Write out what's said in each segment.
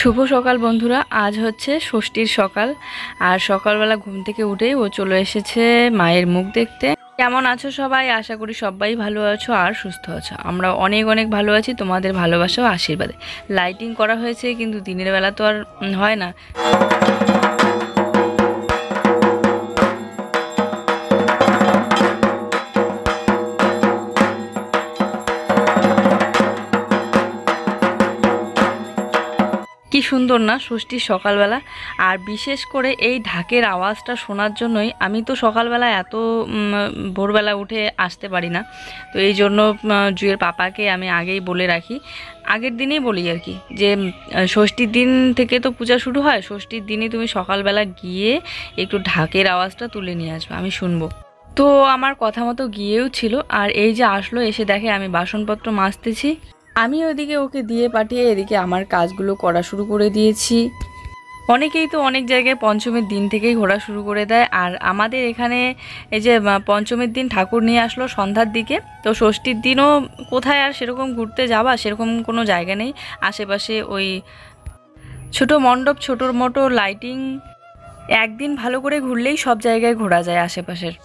শুভ সকাল বন্ধুরা। আজ হচ্ছে ষষ্ঠীর সকাল, আর সকালবেলা ঘুম থেকে উঠেই ও চলে এসেছে মায়ের মুখ দেখতে। কেমন আছো সবাই? আশা করি সবাই ভালো আছো আর সুস্থ আছো। আমরা অনেক অনেক ভালো আছি তোমাদের ভালোবাসা ও আশীর্বাদে। লাইটিং করা হয়েছে, কিন্তু দিনের বেলা তো আর হয় না। কি সুন্দর না ষষ্ঠীর সকালবেলা। আর বিশেষ করে এই ঢাকের আওয়াজটা শোনার জন্যই আমি তো সকালবেলা এত ভোরবেলা উঠে আসতে পারি না। তো এই জন্য জুয়ের পাপাকে আমি আগেই বলে রাখি, আগের দিনেই বলি আর কি, যে ষষ্ঠীর দিন থেকে তো পূজা শুরু হয়, ষষ্ঠীর দিনই তুমি সকালবেলা গিয়ে একটু ঢাকের আওয়াজটা তুলে নিয়ে আসবে, আমি শুনবো। তো আমার কথা মতো গিয়েও ছিল। আর এই যে আসলো, এসে দেখে আমি বাসনপত্র মাজতেছি। আমি ওইদিকে ওকে দিয়ে পাঠিয়ে এদিকে আমার কাজগুলো করা শুরু করে দিয়েছি। অনেকেই তো অনেক জায়গায় পঞ্চমীর দিন থেকেই ঘোরা শুরু করে দেয়, আর আমাদের এখানে এই যে পঞ্চমীর দিন ঠাকুর নিয়ে আসলো সন্ধ্যার দিকে, তো ষষ্ঠীর দিনও কোথায় আর সেরকম ঘুরতে যাবা, সেরকম কোনো জায়গা নেই আশেপাশে। ওই ছোটো মণ্ডপ, ছোটোর মোটো লাইটিং, একদিন ভালো করে ঘুরলেই সব জায়গায় ঘোরা যায় আশেপাশের।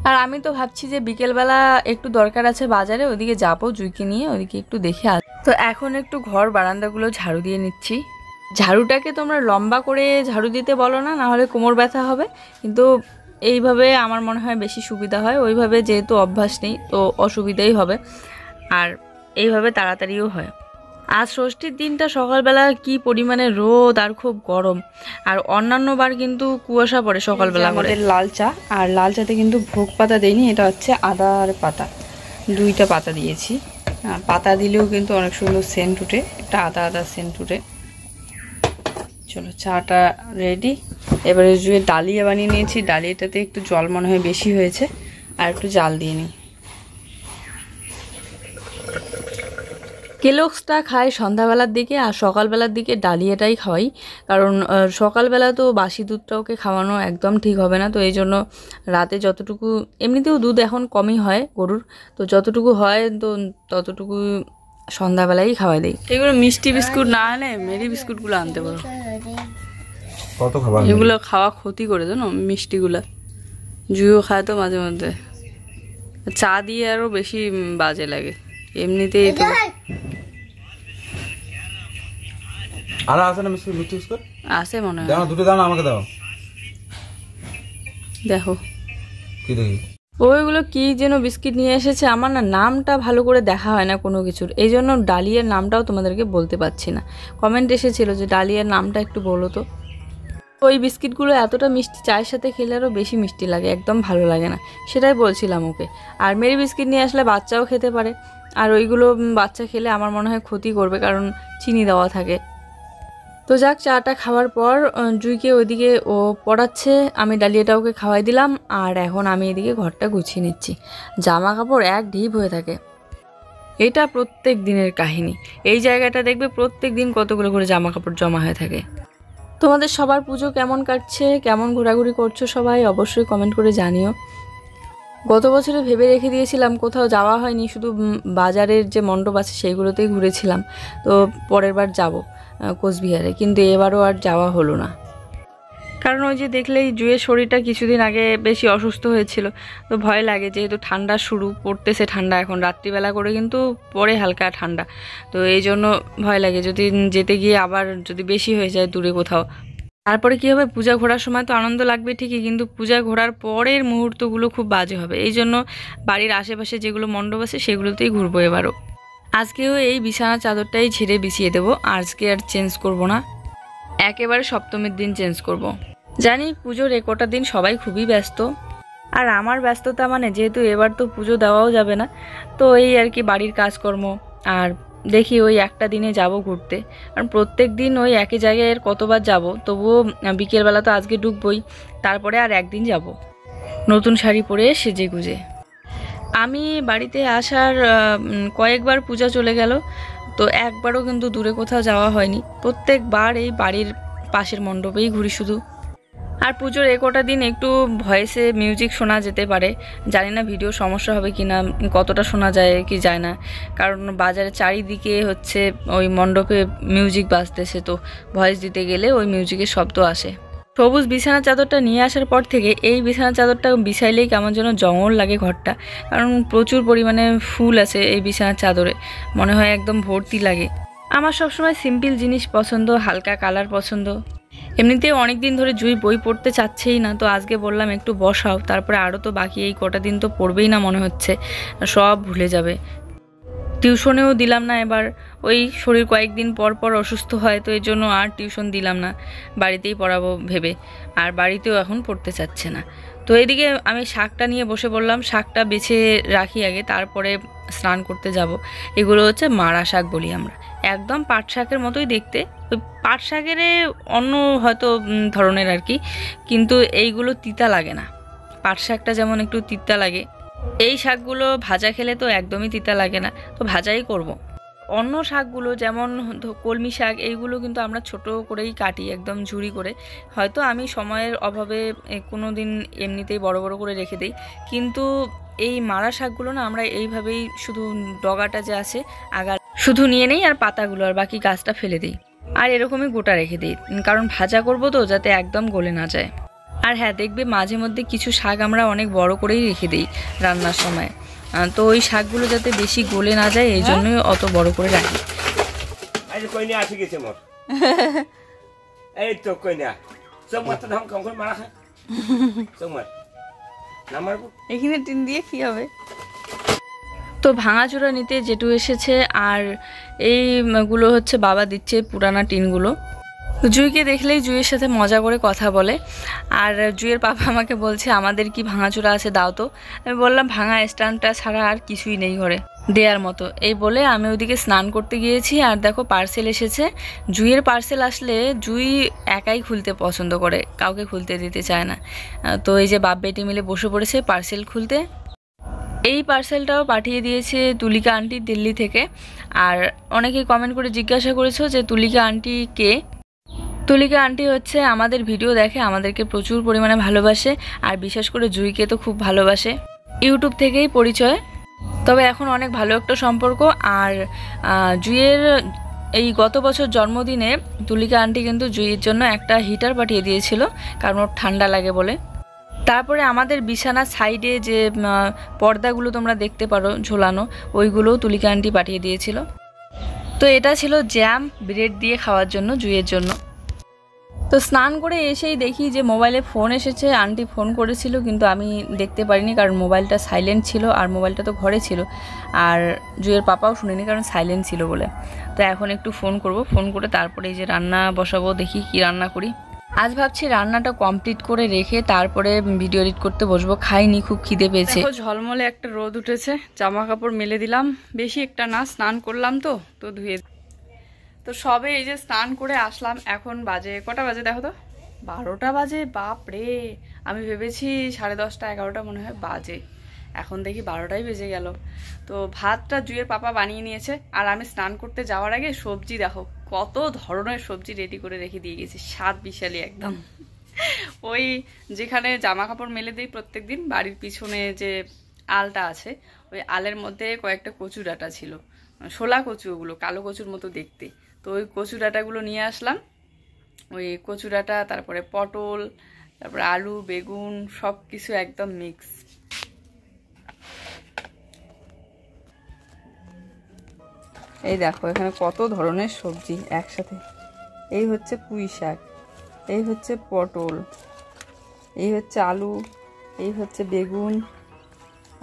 আর আমি তো ভাবছি যে বিকেলবেলা একটু দরকার আছে বাজারে, ওদিকে যাবো জুইকে নিয়ে, ওদিকে একটু দেখে আস। তো এখন একটু ঘর বারান্দাগুলো ঝাড়ু দিয়ে নিচ্ছি। ঝাড়ুটাকে তোমরা লম্বা করে ঝাড়ু দিতে বলো না, নাহলে কোমর ব্যথা হবে, কিন্তু এইভাবে আমার মনে হয় বেশি সুবিধা হয়। ওইভাবে যেহেতু অভ্যাস নেই তো অসুবিধাই হবে, আর এইভাবে তাড়াতাড়িও হয়। আজ ষষ্ঠীর দিনটা সকালবেলা কি পরিমাণে রোদ আর খুব গরম, আর অন্যান্য বার কিন্তু কুয়াশা পড়ে সকালবেলা। আমাদের লাল চা, আর লাল চাতে কিন্তু ভোগ পাতা দেয়নি, এটা হচ্ছে আদার পাতা, দুইটা পাতা দিয়েছি। পাতা দিলেও কিন্তু অনেক সুন্দর সেন্ট উঠে, একটা আদা আদা সেন্ট উঠে। চলো চাটা রেডি। এবারে জুয়ে ডালিয়া বানিয়ে নিয়েছি, ডালিয়াটাতে একটু জল মনে হয় বেশি হয়েছে, আর একটু জাল দিয়ে নিই। কেলক্সটা খাই সন্ধ্যাবেলার দিকে, আর সকালবেলার দিকে ডালিয়াটাই খাওয়াই, কারণ সকালবেলা তো বাসি দুধটা ওকে খাওয়ানো একদম ঠিক হবে না। তো এই জন্য রাতে যতটুকু, এমনিতেও দুধ এখন কমই হয় গরুর, তো যতটুকু হয় তো ততটুকু সন্ধ্যাবেলাই খাওয়াই দিই। এগুলো মিষ্টি বিস্কুট না আনে মেরি বিস্কুটগুলো আনতে পারো, এগুলো খাওয়া ক্ষতি করে জানো মিষ্টিগুলা। জুইও খায় তো মাঝে মধ্যে, চা দিয়ে আরও বেশি বাজে লাগে এমনিতেই তো। আর আছে না মিষ্টি বিস্কুট? আছে মনে হয়, দাও দুটো দাও না, আমাকে দাও। দেখো কি দেখি, ওইগুলো কি যেন বিস্কিট নিয়ে এসেছে, আমার না নামটা ভালো করে দেখা হয় না কোনো কিছুর, এই জন্য ডালিয়ার নামটাও তোমাদেরকে বলতে পারছি না। কমেন্ট এসেছিল যে ডালিয়ার নামটা একটু বলো তো। ওই বিস্কিটগুলো এতটা মিষ্টি, চায়ের সাথে খেলে আরও বেশি মিষ্টি লাগে, একদম ভালো লাগে না, সেটাই বলছিলাম ওকে। আর মেরি বিস্কিট নিয়ে আসলে বাচ্চাও খেতে পারে, আর ওইগুলো বাচ্চা খেলে আমার মনে হয় ক্ষতি করবে, কারণ চিনি দেওয়া থাকে। তো যাক, চাটা খাওয়ার পর জুইকে ওইদিকে ও পড়াচ্ছে, আমি ডালিয়াটা ওকে খাওয়াই দিলাম, আর এখন আমি এদিকে ঘরটা গুছিয়ে নিচ্ছি। জামা কাপড় এক ঢিপ হয়ে থাকে, এটা প্রত্যেক দিনের কাহিনী। এই জায়গাটা দেখবে প্রত্যেক দিন কতগুলো করে জামা কাপড় জমা হয়ে থাকে। তোমাদের সবার পুজো কেমন কাটছে, কেমন ঘোরাঘুরি করছো সবাই অবশ্যই কমেন্ট করে জানিও। গত বছরে ভেবে রেখে দিয়েছিলাম, কোথাও যাওয়া হয়নি, শুধু বাজারের যে মণ্ডপ আছে সেইগুলোতেই ঘুরেছিলাম, তো পরের বার যাব কোচবিহারে, কিন্তু এবারও আর যাওয়া হলো না। কারণ ওই যে দেখলেই জুয়ের শরীরটা কিছুদিন আগে বেশি অসুস্থ হয়েছিল, তো ভয় লাগে, যেহেতু ঠান্ডা শুরু পড়তেছে, ঠান্ডা এখন রাত্রিবেলা করে কিন্তু পড়ে হালকা ঠান্ডা, তো এই জন্য ভয় লাগে যদি যেতে গিয়ে আবার যদি বেশি হয়ে যায় দূরে কোথাও। তারপরে কী হবে, পূজা ঘোরার সময় তো আনন্দ লাগবে ঠিকই, কিন্তু পূজা ঘোরার পরের মুহূর্তগুলো খুব বাজে হবে, এই জন্য বাড়ির আশেপাশে যেগুলো মণ্ডপ আছে সেগুলোতেই ঘুরবো এবারও। আজকেও এই বিছানার চাদরটাই ঝেড়ে বিছিয়ে দেবো, আজকে আর চেঞ্জ করব না, একেবারে সপ্তমীর দিন চেঞ্জ করব। জানি পুজোর একটা দিন সবাই খুবই ব্যস্ত, আর আমার ব্যস্ততা মানে যেহেতু এবার তো পুজো দেওয়াও যাবে না, তো এই আর কি বাড়ির কাজকর্ম, আর দেখি ওই একটা দিনে যাব ঘুরতে, কারণ প্রত্যেক দিন ওই একই জায়গায় কতবার যাব, তবুও বিকেলবেলা তো আজকে ঢুকবই, তারপরে আর একদিন যাব নতুন শাড়ি পরে সেজে গুজে। আমি বাড়িতে আসার কয়েকবার পূজা চলে গেল, তো একবারও কিন্তু দূরে কোথাও যাওয়া হয়নি, প্রত্যেকবার এই বাড়ির পাশের মণ্ডপেই ঘুরি শুধু। আর পুজোর একটা দিন একটু ভয়েসে মিউজিক শোনা যেতে পারে, জানি না ভিডিও সমস্যা হবে কি না, কতটা শোনা যায় কি যায় না, কারণ বাজারে চারিদিকে হচ্ছে ওই মণ্ডপে মিউজিক বাজতেছে, তো ভয়েস দিতে গেলে ওই মিউজিকের শব্দ আসে। সবুজ বিছানা চাদরটা নিয়ে আসার পর থেকে এই বিছানা চাদরটা বিছাইলেই কেমন যেন জঙ্গল লাগে ঘরটা, কারণ প্রচুর পরিমাণে ফুল আছে এই বিছানার চাদরে, মনে হয় একদম ভর্তি লাগে। আমার সবসময় সিম্পল জিনিস পছন্দ, হালকা কালার পছন্দ। এমনিতেও অনেক দিন ধরে জুই বই পড়তে চাচ্ছেই না, তো আজকে বললাম একটু বসাও, তারপরে আরও তো বাকি এই কটা দিন তো পড়বেই না মনে হচ্ছে, সব ভুলে যাবে। টিউশনেও দিলাম না এবার, ওই শরীর কয়েকদিন পর পর অসুস্থ হয়, তো এর জন্য আর টিউশন দিলাম না, বাড়িতেই পড়াবো ভেবে। আর বাড়িতেও এখন পড়তে চাচ্ছে না। তো এদিকে আমি শাকটা নিয়ে বসে বললাম, শাকটা বেছে রাখি আগে, তারপরে স্নান করতে যাব। এগুলো হচ্ছে মারা শাক বলি আমরা, একদম পাট শাকের মতোই দেখতে, ওই পাট শাকের অন্য হয়তো ধরনের আর কি, কিন্তু এইগুলো তিতা লাগে না। পাট শাকটা যেমন একটু তিতা লাগে, এই শাকগুলো ভাজা খেলে তো একদমই তিতা লাগে না, তো ভাজাই করব। অন্য শাকগুলো যেমন কলমি শাক, এইগুলো কিন্তু আমরা ছোট করেই কাটি, একদম ঝুরি করে। হয়তো আমি সময়ের অভাবে কোনো দিন এমনিতেই বড় বড় করে রেখে দিই, কিন্তু এই মারা শাকগুলো না আমরা এইভাবেই শুধু ডগাটা যে আছে আগা শুধু নিয়ে নেই, আর পাতাগুলো আর বাকি গাছটা ফেলে দিই, আর এরকমই গোটা রেখে দিই, কারণ ভাজা করব তো যাতে একদম গলে না যায়। আর হ্যাঁ, দেখবে মাঝে মধ্যে কিছু শাক আমরা অনেক বড় করেই রেখে দিই রান্নার সময়, তো ওই শাকগুলো যাতে বেশি গলে না যায় এই জন্যই অত বড় করে রাখি। এখানে টিন দিয়ে কি হবে। তো ভাঙাচোরা নিতে জেঠু এসেছে, আর এইগুলো হচ্ছে বাবা দিচ্ছে পুরানা টিনগুলো। জুইকে দেখলেই জুইয়ের সাথে মজা করে কথা বলে, আর জুইয়ের পাপা আমাকে বলছে আমাদের কি ভাঙাচোরা আছে দাও তো। আমি বললাম ভাঙা স্ট্যান্ডটা ছাড়া আর কিছুই নেই ঘরে দেওয়ার মতো। এই বলে আমি ওদিকে স্নান করতে গিয়েছি, আর দেখো পার্সেল এসেছে। জুইয়ের পার্সেল আসলে জুই একাই খুলতে পছন্দ করে, কাউকে খুলতে দিতে চায় না। তো এই যে বাপ বেটি মিলে বসে পড়েছে পার্সেল খুলতে। এই পার্সেলটাও পাঠিয়ে দিয়েছে তুলিকা আন্টি দিল্লি থেকে। আর অনেকেই কমেন্ট করে জিজ্ঞাসা করেছো যে তুলিকা আন্টি কে। তুলিকা আন্টি হচ্ছে আমাদের ভিডিও দেখে, আমাদেরকে প্রচুর পরিমাণে ভালোবাসে, আর বিশেষ করে জুইকে তো খুব ভালোবাসে। ইউটিউব থেকেই পরিচয়, তবে এখন অনেক ভালো একটা সম্পর্ক। আর জুইয়ের এই গত বছর জন্মদিনে তুলিকা আন্টি কিন্তু জুইয়ের জন্য একটা হিটার পাঠিয়ে দিয়েছিল, কারণ ওর ঠান্ডা লাগে বলে। তারপরে আমাদের বিছানার সাইডে যে পর্দাগুলো তোমরা দেখতে পারো ঝোলানো, ওইগুলোও তুলিকা আন্টি পাঠিয়ে দিয়েছিল। তো এটা ছিল জ্যাম ব্রেড দিয়ে খাওয়ার জন্য জুইয়ের জন্য। তো স্নান করে এসেই দেখি যে মোবাইলে ফোন এসেছে, আন্টি ফোন করেছিল কিন্তু আমি দেখতে পারিনি, কারণ মোবাইলটা সাইলেন্ট ছিল, আর মোবাইলটা তো ঘরে ছিল, আর জুইয়ের পাপাও শুনিনি কারণ সাইলেন্ট ছিল বলে। তো এখন একটু ফোন করব, ফোন করে তারপরে এই যে রান্না বসাবো, দেখি কি রান্না করি। আজ ভাবছি রান্নাটা কমপ্লিট করে রেখে তারপরে ভিডিও এডিট করতে বসবো, খাইনি, খুব খিদে পেয়েছে। ঝলমলে একটা রোদ উঠেছে, জামা কাপড় মেলে দিলাম, বেশি একটা না, স্নান করলাম তো ধুয়ে। তো সবে এই যে স্নান করে আসলাম, এখন বাজে কটা বাজে দেখো তো, 12টা বাজে। বাপ রে, আমি ভেবেছি 10:30 11টা মনে হয় বাজে, এখন দেখি 12টাই বেজে গেল। তো ভাতটা জুইয়ের পাপা বানিয়ে নিয়েছে, আর আমি স্নান করতে যাওয়ার আগে সবজি দেখো কত ধরনের সবজি রেডি করে রেখে দিয়ে গেছি, স্বাদ বিশালি একদম। ওই যেখানে জামা কাপড় মেলে দিই প্রত্যেক দিন, বাড়ির পিছনে যে আলটা আছে, ওই আলের মধ্যে কয়েকটা কচু ডাঁটা ছিল, শোলা কচু, ওগুলো কালো কচুর মতো দেখতে। তো ওই কচু ডাঁটাগুলো নিয়ে আসলাম, ওই কচু ডাঁটা, তারপরে পটল, তারপরে আলু, বেগুন, সব কিছু একদম মিক্স। এই দেখো এখানে কত ধরনের সবজি একসাথে। এই হচ্ছে পুঁই শাক, এই হচ্ছে পটল, এই হচ্ছে আলু, এই হচ্ছে বেগুন,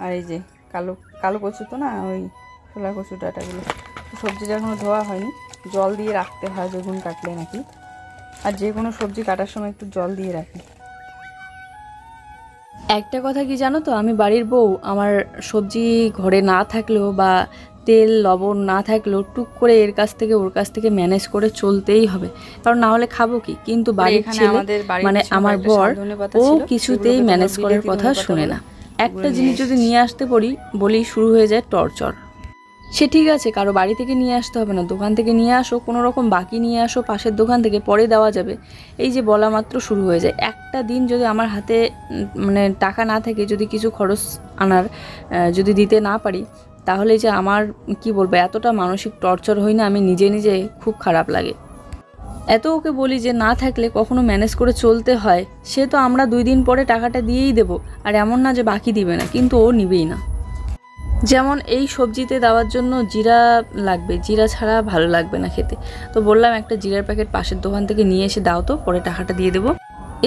আর এই যে কালো কালো কচু তো না, ওই ছোলা কচু ডাঁটাগুলো। সবজিটা এখনো ধোয়া হয়নি, জল দিয়ে রাখতে হয় বেগুন কাটলে নাকি, আর যে কোনো সবজি কাটার সময় একটু জল দিয়ে রাখি। একটা কথা কি জানো তো, আমি বাড়ির বউ, আমার সবজি ঘরে না থাকলেও বা তেল লবণ না থাকলেও টুক করে এর কাছ থেকে ওর কাছ থেকে ম্যানেজ করে চলতেই হবে, কারণ না হলে খাবো কি। কিন্তু বাড়ির ছেলে মানে আমার বর, ও কিছুতেই ম্যানেজ করার কথা শুনে না। একটা জিনিস যদি নিয়ে আসতে বলি শুরু হয়ে যায় টর্চার। সে ঠিক আছে, কারো বাড়ি থেকে নিয়ে আসতে হবে না, দোকান থেকে নিয়ে আসো, কোনো রকম বাকি নিয়ে আসো পাশের দোকান থেকে, পরে দেওয়া যাবে। এই যে বলা মাত্র শুরু হয়ে যায়। একটা দিন যদি আমার হাতে মানে টাকা না থাকে, যদি কিছু খরচ আনার যদি দিতে না পারি, তাহলে যে আমার কি বলবো, এতটা মানসিক টর্চার হই না আমি নিজে নিজে, খুব খারাপ লাগে। এত ওকে বলি যে না থাকলে কখনো ম্যানেজ করে চলতে হয়, সে তো আমরা 2 দিন পরে টাকাটা দিয়েই দেবো, আর এমন না যে বাকি দিবে না, কিন্তু ও নিবেই না। যেমন এই সবজিতে দেওয়ার জন্য জিরা লাগবে, জিরা ছাড়া ভালো লাগবে না খেতে। তো বললাম একটা জিরার প্যাকেট পাশের দোকান থেকে নিয়ে এসে দাও তো, পরে টাকাটা দিয়ে দেবো।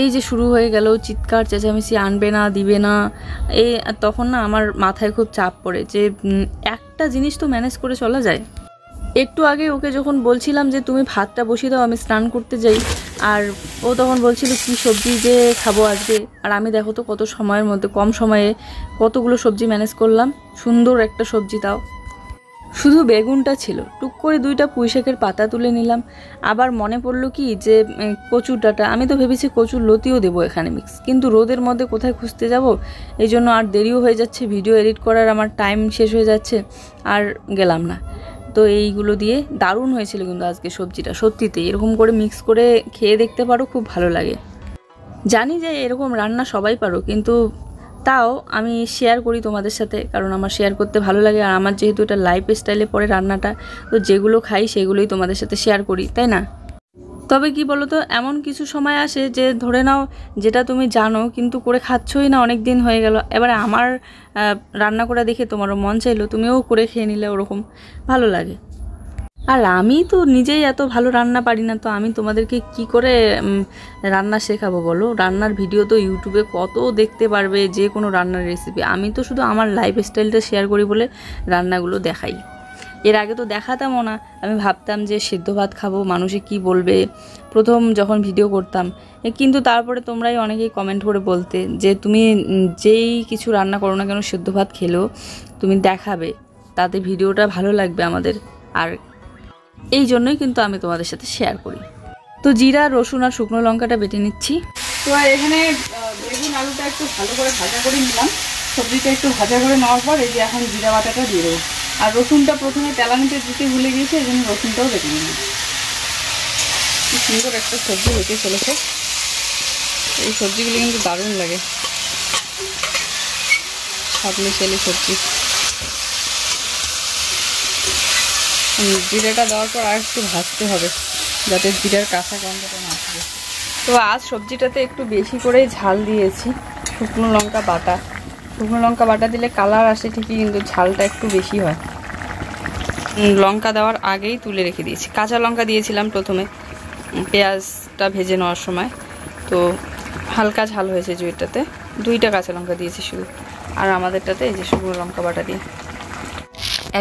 এই যে শুরু হয়ে গেল চিৎকার চেঁচামেচি, আনবে না, দিবে না। এই তখন না আমার মাথায় খুব চাপ পড়ে যে একটা জিনিস তো ম্যানেজ করে চলা যায়। একটু আগে ওকে যখন বলছিলাম যে তুমি ভাতটা বসিয়ে দাও, আমি স্নান করতে যাই, আর ও তখন বলছিল কি সবজি যে খাবো আজকে। আর আমি দেখো তো কত সময়ের মধ্যে, কম সময়ে কতগুলো সবজি ম্যানেজ করলাম, সুন্দর একটা সবজি তাও। শুধু বেগুনটা ছিল, টুক করে 2টা পুঁইশাকের পাতা তুলে নিলাম। আবার মনে পড়লো কি যে কচুর ডাঁটা, আমি তো ভেবেছি কচুর লতিও দেবো এখানে মিক্স, কিন্তু রোদের মধ্যে কোথায় খুঁজতে যাব, এই জন্য আর দেরিও হয়ে যাচ্ছে, ভিডিও এডিট করার আমার টাইম শেষ হয়ে যাচ্ছে, আর গেলাম না। তো এইগুলো দিয়ে দারুণ হয়েছিল কিন্তু আজকে সবজিটা, সত্যিতেই এরকম করে মিক্স করে খেয়ে দেখতে পারো, খুব ভালো লাগে। জানি যে এরকম রান্না সবাই পারো, কিন্তু তাও আমি শেয়ার করি তোমাদের সাথে, কারণ আমার শেয়ার করতে ভালো লাগে। আর আমার যেহেতু এটা লাইফ স্টাইলে পড়ে রান্নাটা, তো যেগুলো খাই সেগুলোই তোমাদের সাথে শেয়ার করি, তাই না? তবে কি বলো তো, এমন কিছু সময় আসে যে ধরে নাও যেটা তুমি জানো কিন্তু করে খাচ্ছই না, অনেক দিন হয়ে গেল, এবারে আমার রান্না করা দেখে তোমারও মন চাইলো, তুমিও করে খেয়ে নিলে, ওরকম ভালো লাগে। আর আমি তো নিজেই এত ভালো রান্না পারি না, তো আমি তোমাদেরকে কি করে রান্না শেখাবো বলো? রান্নার ভিডিও তো ইউটিউবে কত দেখতে পারবে, যে কোনো রান্নার রেসিপি। আমি তো শুধু আমার লাইফ স্টাইলটা শেয়ার করি বলে রান্নাগুলো দেখাই। এর আগে তো দেখাতামও না, আমি ভাবতাম যে সিদ্ধ ভাত খাবো, মানুষে কি বলবে, প্রথম যখন ভিডিও করতাম। কিন্তু তারপরে তোমরাই অনেকেই কমেন্ট করে বলতে যে তুমি যেই কিছু রান্না করো না কেন, সিদ্ধ ভাত খেলেও তুমি দেখাবে, তাতে ভিডিওটা ভালো লাগবে আমাদের। আর এই জন্যই কিন্তু আমি তোমাদের সাথে শেয়ার করি। তো জিরা, রসুন আর শুকনো লঙ্কাটা বেটে নিচ্ছি। তো এখানে বেগুন আলুটা একটু ভালো করে ভাজা করে নিলাম, সবজিটা একটু ভাজা করে নেওয়ার পর এই যে এখন জিরা বাটাটা দিয়ে দেবো। আর রসুনটা প্রথমে তেলানিতে দিতে ভুলে গিয়েছি, এই জন্য রসুনটাও বেটে নিলাম। কি সুন্দর একটা সবজি হতে চলেছে, এই সবজিগুলো কিন্তু দারুণ লাগে, সব মিশালি সবজি। জিরাটা দেওয়ার পর আর একটু ভাজতে হবে, যাতে জিরার কাঁচা গন্ধটা না থাকে। তো আজ সবজিটাতে একটু বেশি করেই ঝাল দিয়েছি, শুকনো লঙ্কা বাটা। শুকনো লঙ্কা বাটা দিলে কালার আসে ঠিকই, কিন্তু ঝালটা একটু বেশি হয়। লঙ্কা দেওয়ার আগেই তুলে রেখে দিয়েছি। কাঁচা লঙ্কা দিয়েছিলাম প্রথমে পেঁয়াজটা ভেজে নেওয়ার সময়, তো হালকা ঝাল হয়েছে জুইটাতে। 2টা কাঁচা লঙ্কা দিয়েছি শুধু, আর আমাদেরটাতে এই যে শুকনো লঙ্কা বাটা দিয়ে।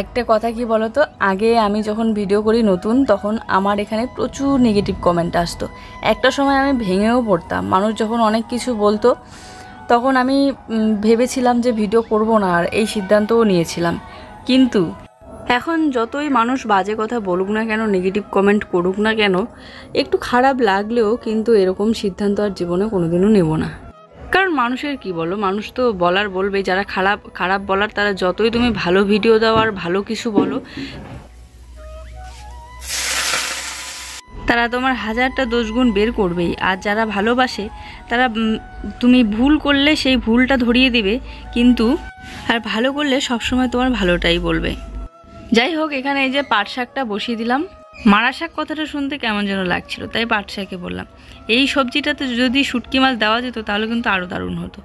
একটা কথা কি বলতো, আগে আমি যখন ভিডিও করি নতুন, তখন আমার এখানে প্রচুর নেগেটিভ কমেন্ট আসতো। একটা সময় আমি ভেঙেও পড়তাম, মানুষ যখন অনেক কিছু বলতো, তখন আমি ভেবেছিলাম যে ভিডিও করব না, আর এই সিদ্ধান্তও নিয়েছিলাম। কিন্তু এখন যতই মানুষ বাজে কথা বলুক না কেন, নেগেটিভ কমেন্ট করুক না কেন, একটু খারাপ লাগলেও কিন্তু এরকম সিদ্ধান্ত আর জীবনে কোনোদিনও নেব না। কারণ মানুষের কি বলো, মানুষ তো বলার বলবে, যারা খারাপ খারাপ বলার, তারা যতই তুমি ভালো ভিডিও দাও আর ভালো কিছু বলো, তারা তোমার 1000টা দোষগুণ বের করবেই। আর যারা ভালোবাসে, তারা তুমি ভুল করলে সেই ভুলটা ধরিয়ে দিবে, কিন্তু আর ভালো করলে সবসময় তোমার ভালোটাই বলবে। যাই হোক, এখানে এই যে পাট শাকটা বসিয়ে দিলাম। মারা শাক কথাটা শুনতে কেমন যেন লাগছিল, তাই পাট শাকে বললাম। এই সবজিটাতে যদি শুটকি মাছ দেওয়া যেত তাহলে কিন্তু আরও দারুণ হতো।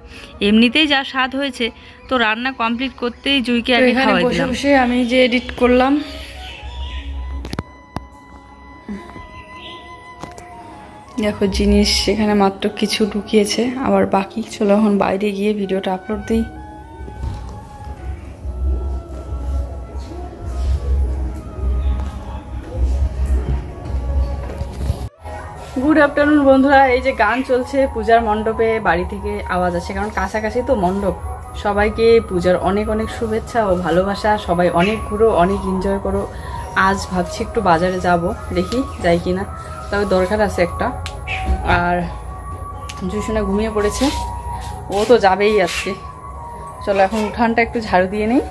এমনিতেই যা স্বাদ হয়েছে, তো রান্না কমপ্লিট করতেই জুইকে আগে খাওয়াই দিলাম। বসে আমি যে এডিট করলাম, দেখো জিনিস সেখানে মাত্র কিছু ঢুকিয়েছে, আবার বাকি। চলো এখন বাইরে গিয়ে ভিডিওটা আপলোড দিই। গুড আফটারনুন বন্ধুরা। এই যে গান চলছে পূজার মণ্ডপে, বাড়ি থেকে আওয়াজ আছে, কারণ কাছাকাছি তো মণ্ডপ। সবাইকে পূজার অনেক অনেক শুভেচ্ছা ও ভালোবাসা। সবাই অনেক ঘুরো, অনেক এনজয় করো। আজ ভাবছি একটু বাজারে যাব, দেখি যাই কিনা, তবে দরকার আছে একটা। আর জুসুনা ঘুমিয়ে পড়েছে, ও তো যাবেই আজকে। চলো এখন উঠানটা একটু ঝাড়ু দিয়ে নেই,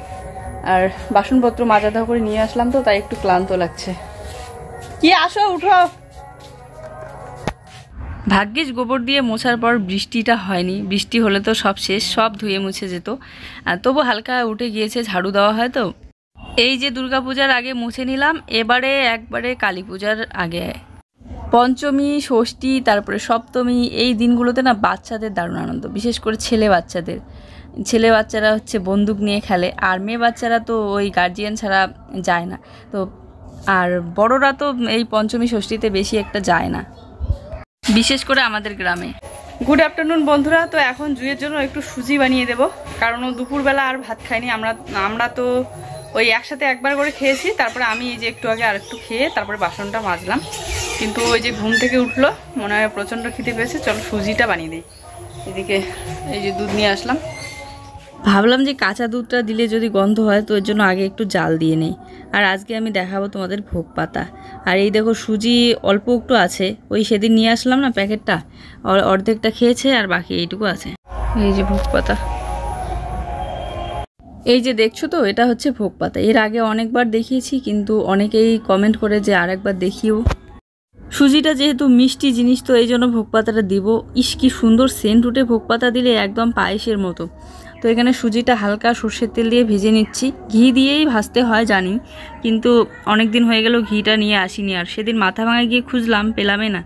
আর বাসনপত্র মাজা ধোয়া করে নিয়ে আসলাম, তো তাই একটু ক্লান্ত লাগছে। কি আসো, উঠো। ভাগ্যিস গোবর দিয়ে মোছার পর বৃষ্টিটা হয়নি, বৃষ্টি হলে তো সব শেষ, সব ধুয়ে মুছে যেত। তবু হালকা উঠে গিয়েছে, ঝাড়ু দেওয়া হয় তো। এই যে দুর্গাপূজার আগে মুছে নিলাম, এবারে একবারে কালী পূজার আগে। পঞ্চমী, ষষ্ঠী, তারপরে সপ্তমী, এই দিনগুলোতে না বাচ্চাদের দারুণ আনন্দ, বিশেষ করে ছেলে বাচ্চারা হচ্ছে বন্দুক নিয়ে খেলে, আর মেয়ে বাচ্চারা তো ওই গার্জিয়ান ছাড়া যায় না। তো আর বড়রা তো এই পঞ্চমী ষষ্ঠীতে বেশি একটা যায় না, বিশেষ করে আমাদের গ্রামে। গুড আফটারনুন বন্ধুরা। তো এখন জুয়ের জন্য একটু সুজি বানিয়ে দেব, কারণ ও দুপুরবেলা আর ভাত খাইনি। আমরা তো ওই একসাথে একবার করে খেয়েছি, তারপরে আমি এই যে একটু আগে আর একটু খেয়ে তারপরে বাসনটা মাজলাম। কিন্তু ওই যে ঘুম থেকে উঠলো, মনে হয় প্রচণ্ড খিদে পেয়েছে, চলো সুজিটা বানিয়ে দিই। এদিকে এই যে দুধ নিয়ে আসলাম, ভাবলাম যে কাঁচা দুধটা দিলে যদি গন্ধ হয়, তো এর জন্য আগে একটু জাল দিয়ে নেই। আর আজকে আমি দেখাবো তোমাদের ভোগ পাতা। আর এই দেখো সুজি অল্প একটু আছে, ওই সেদিন নিয়ে আসলাম না প্যাকেটটা, অর্ধেকটা খেয়েছে আর বাকি এইটুকু আছে। এই যে ভোগ পাতা, এই যে দেখছো তো, এটা হচ্ছে ভোগ পাতা। এর আগে অনেকবার দেখিয়েছি, কিন্তু অনেকেই কমেন্ট করে যে আরেকবার দেখিও। সুজিটা যেহেতু মিষ্টি জিনিস, তো এই জন্য ভোগ পাতাটা দিব। ইস কি সুন্দর সেন্ট উঠে ভোগ পাতা দিলে, একদম পায়েসের মতো। তো এখানে সুজিটা হালকা সর্ষের তেল দিয়ে ভেজে নিচ্ছি। ঘি দিয়েই ভাজতে হয় জানি, কিন্তু অনেক দিন হয়ে গেল ঘিটা নিয়ে আসিনি। আর সেদিন মাথা ভাঙায় গিয়ে খুঁজলাম, পেলামই না।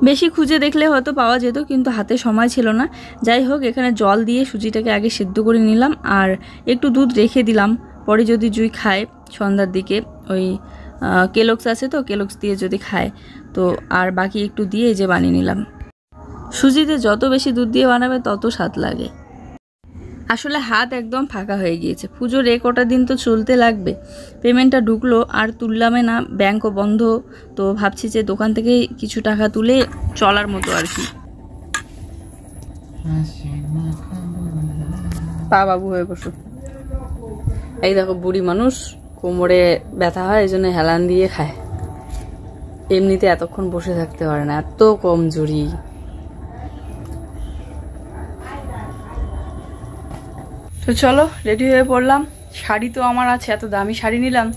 বেশি খুঁজে দেখলে হয়তো পাওয়া যেত, কিন্তু হাতে সময় ছিল না। যাই হোক, এখানে জল দিয়ে সুজিটাকে আগে সিদ্ধ করে নিলাম, আর একটু দুধ রেখে দিলাম। পরে যদি জুই খায় সন্ধ্যার দিকে, ওই কেলক্স আছে তো, কেলক্স দিয়ে যদি খায়, তো আর বাকি একটু দিয়ে এই যে বানিয়ে নিলাম। সুজিতে যত বেশি দুধ দিয়ে বানাবে তত স্বাদ লাগে। আসলে হাত একদম ফাঁকা হয়ে গিয়েছে, পুজোর কটা দিন তো চলতে লাগবে। পেমেন্টটা ঢুকলো আর তুললামে না, ব্যাংকও বন্ধ। তো ভাবছি যে দোকান থেকে কিছু টাকা তুলে চলার মতো আর কি। পা বাবু হয়ে বসো। এই দেখো বুড়ি মানুষ, কোমরে ব্যথা হয়, এই জন্য হেলান দিয়ে খায়। এমনিতে এতক্ষণ বসে থাকতে পারে না, এত কমজোরি। তো চলো রেডি হয়ে পড়লাম। শাড়ি তো আমার আছে, এত দামি শাড়ি নিলাম,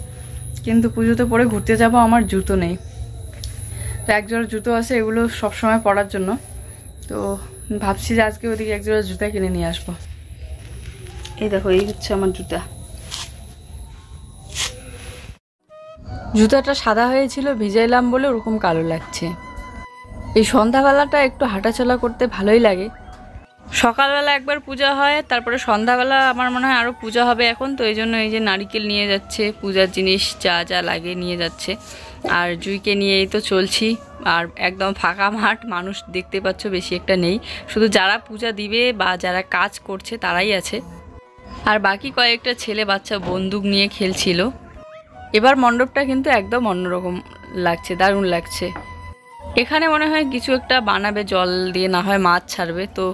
কিন্তু পুজোতে পরে ঘুরতে যাব, আমার জুতো নেই। তো একজোড়া জুতো আছে, এগুলো সবসময় পরার জন্য। তো ভাবছি যে আজকে ওদিকে একজোড়া জুতা কিনে নিয়ে আসবো। এই দেখো, এই হচ্ছে আমার জুতা। জুতাটা সাদা হয়েছিল, ভিজাইলাম বলে ওরকম কালো লাগছে। এই সন্ধ্যাবেলাটা একটু হাঁটাচলা করতে ভালোই লাগে। সকালবেলা একবার পূজা হয়, তারপরে সন্ধ্যাবেলা আমার মনে হয় আরও পূজা হবে এখন। তো এই জন্য এই যে নারিকেল নিয়ে যাচ্ছে, পূজার জিনিস যা যা লাগে নিয়ে যাচ্ছে। আর জুইকে নিয়েই তো চলছি। আর একদম ফাঁকা মাঠ, মানুষ দেখতে পাচ্ছ বেশি একটা নেই, শুধু যারা পূজা দিবে বা যারা কাজ করছে তারাই আছে। আর বাকি কয়েকটা ছেলে বাচ্চা বন্দুক নিয়ে খেলছিল। এবার মণ্ডপটা কিন্তু একদম অন্যরকম লাগছে, দারুণ লাগছে। এখানে মনে হয় কিছু একটা বানাবে জল দিয়ে, না হয় মাছ ছাড়বে, তো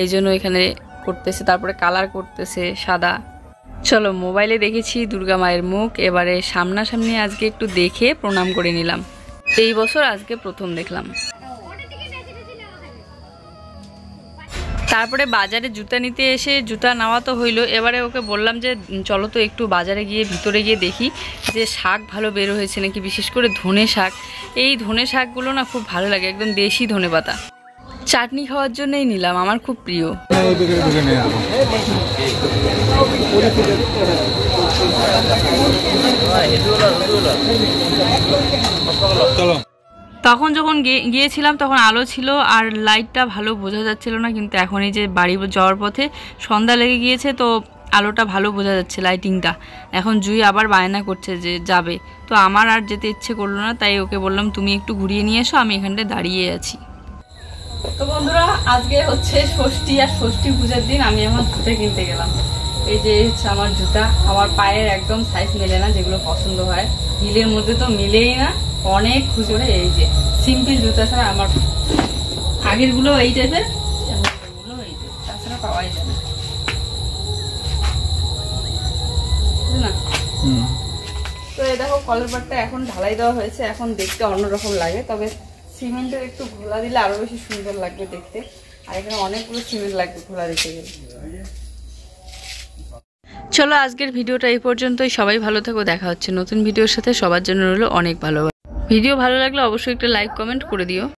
এই জন্য এখানে করতেছে। তারপরে কালার করতেছে সাদা। চলো, মোবাইলে দেখেছি দুর্গা মায়ের মুখ, এবারে সামনাসামনি আজকে একটু দেখে প্রণাম করে নিলাম। এই বছর আজকে প্রথম দেখলাম। তারপরে বাজারে জুতা নিতে এসে জুতা নেওয়া তো হইলো। এবারে ওকে বললাম যে চলো তো একটু বাজারে গিয়ে ভিতরে গিয়ে দেখি যে শাক ভালো বের হয়েছে নাকি, বিশেষ করে ধনে শাক। এই ধনে শাকগুলো না খুব ভালো লাগে, একদম দেশি ধনে পাতা। চাটনি খাওয়ার জন্যই নিলাম, আমার খুব প্রিয়। তখন যখন গিয়েছিলাম তখন আলো ছিল আর লাইটটা ভালো বোঝা যাচ্ছিল না, কিন্তু এখন এই যে বাড়ি যাওয়ার পথে সন্ধ্যা লেগে গিয়েছে, তো আলোটা ভালো বোঝা যাচ্ছে, লাইটিংটা। এখন জুই আবার বায়না করছে যে যাবে, তো আমার আর যেতে ইচ্ছে করলো না, তাই ওকে বললাম তুমি একটু ঘুরিয়ে নিয়ে এসো, আমি এখানটায় দাঁড়িয়ে আছি। তো বন্ধুরা, আজকে হচ্ছে ষষ্ঠী, আর ষষ্ঠী পূজার দিন আমি আমার জুতা কিনতে গেলাম। এই যে হচ্ছে আমার জুতা, আমার পায়ের একদম সাইজ মেলে না, যেগুলো পছন্দ হয় হিলের মধ্যে তো মিলেই না, অনেক খুচরে। এই যে সিম্পল জুতা ছাড়া আমার আগের গুলো এই টাইপের, এগুলো এই টাইপের, তাছাড়া পাওয়াই যায় না। তো এই দেখো কলের পাটটা এখন ঢালাই দেওয়া হয়েছে, এখন দেখতে অন্যরকম লাগে, তবে সিমেন্টের একটু ঘোলা দিলে আরো বেশি সুন্দর লাগবে দেখতে। আর এখানে অনেকগুলো সিমেন্ট লাগবে ঘোলা দিতে গেলে। চলো আজকের ভিডিওটা এই পর্যন্তই। সবাই ভালো থাকো, দেখা হচ্ছে নতুন ভিডিওর সাথে। সবার জন্য রইলো অনেক ভালোবাসা। ভিডিও ভালো লাগলে অবশ্যই একটা লাইক কমেন্ট করে দিও।